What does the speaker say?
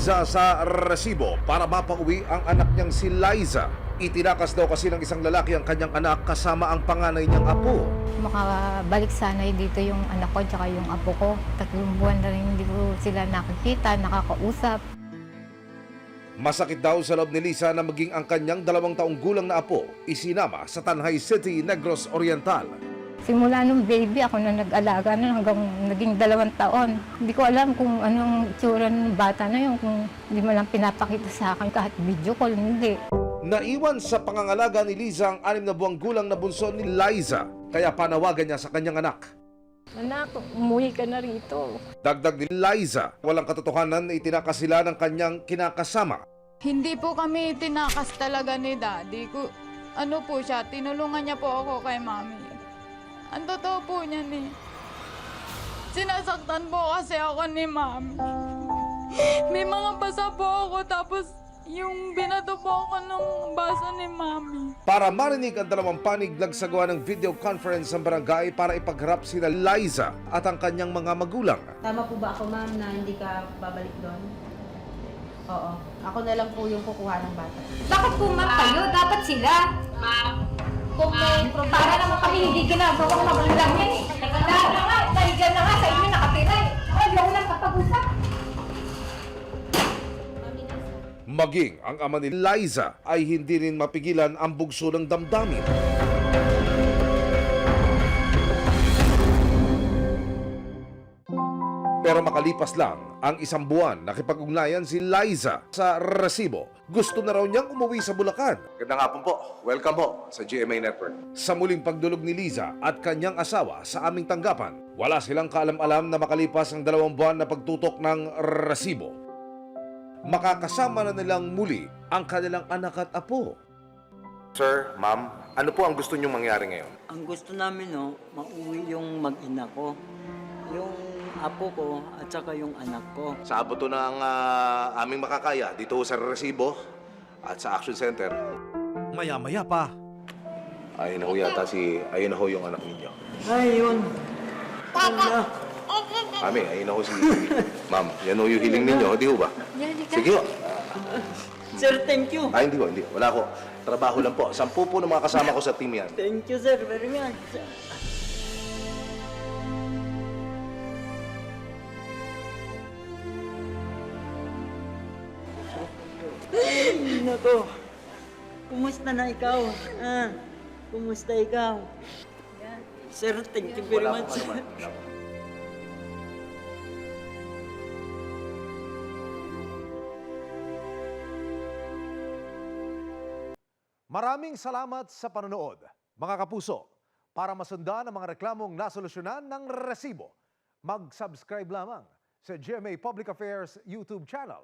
Liza sa resibo para mapauwi ang anak niyang si Liza. Itinakas daw kasi ng isang lalaki ang kanyang anak kasama ang panganay niyang apo. Makabalik sana dito yung anak ko at yung apo ko. 3 buwan na rin hindi ko sila nakikita, nakakausap. Masakit daw sa loob ni Liza na maging ang kanyang 2 taong gulang na apo isinama sa Tanay City, Negros Oriental. Simula nung baby, ako na nag-alaga na hanggang naging 2 taon. Hindi ko alam kung anong itsura ng bata na yun, kung hindi mo lang pinapakita sa akin kahit video call, hindi. Naiwan sa pangangalaga ni Liza ang 6 na buwang gulang na bunso ni Liza, kaya panawagan niya sa kanyang anak. Anak, umuwi ka na rito. Dagdag ni Liza, walang katotohanan na itinakas sila ng kanyang kinakasama. Hindi po kami tinakas talaga ni Daddy. Ano po siya, tinulungan niya po ako kay Mami. Ang totoo po niyan eh. Sinasaktan po kasi ako ni Mami. May mga basa po ako tapos yung binato po ako ng basa ni Mami. Para marinig ang 2 panig, nagsagawa ng video conference ang barangay para ipagharap sina Liza at ang kanyang mga magulang. Tama po ba ako, ma'am, na hindi ka babalik doon? Oo. Ako na lang po yung kukuha ng bata. Bakit po ma'am kayo? Dapat sila. Kung may problema. Para naman kami hindi ginagawa magulang yan eh. Dahil na nga, dahil dyan na nga sa inyo nakatira eh. Ayaw ko lang kapag-usap. Maging ang ama ni Liza ay hindi rin mapigilan ang bugso ng damdamin. Pero makalipas lang ang 1 buwan, nakipag-ugnayan si Liza sa resibo. Gusto na raw niyang umuwi sa Bulacan. Gandang hapon po. Welcome po sa GMA Network. Sa muling pagdulog ni Liza at kanyang asawa sa aming tanggapan, wala silang kaalam-alam na makalipas ang 2 buwan na pagtutok ng resibo. Makakasama na nilang muli ang kanilang anak at apo. Sir, ma'am, ano po ang gusto niyong mangyari ngayon? Ang gusto namin, mauwi yung mag-ina ko, yung apo ko at saka yung anak ko. Sa abot to ng aming makakaya dito sa resibo at sa Action Center. Maya-maya pa. Ayun na ho yung anak ninyo. Ay, yun. Mami, ayun na ho si ma'am. Yan ho yung hiling ninyo, di ho ba? Sige ho. Sir, thank you. Ay, hindi ho. Wala ho. Trabaho lang po. 10 po ng mga kasama ko sa team yan. Thank you, sir, very much. Ay, nako. Kumusta na ikaw? Kumusta ikaw? Sir, thank you very much. Maraming salamat sa panonood. Mga kapuso, para masundan ang mga reklamong nasolusyonan ng resibo, mag-subscribe lamang sa GMA Public Affairs YouTube channel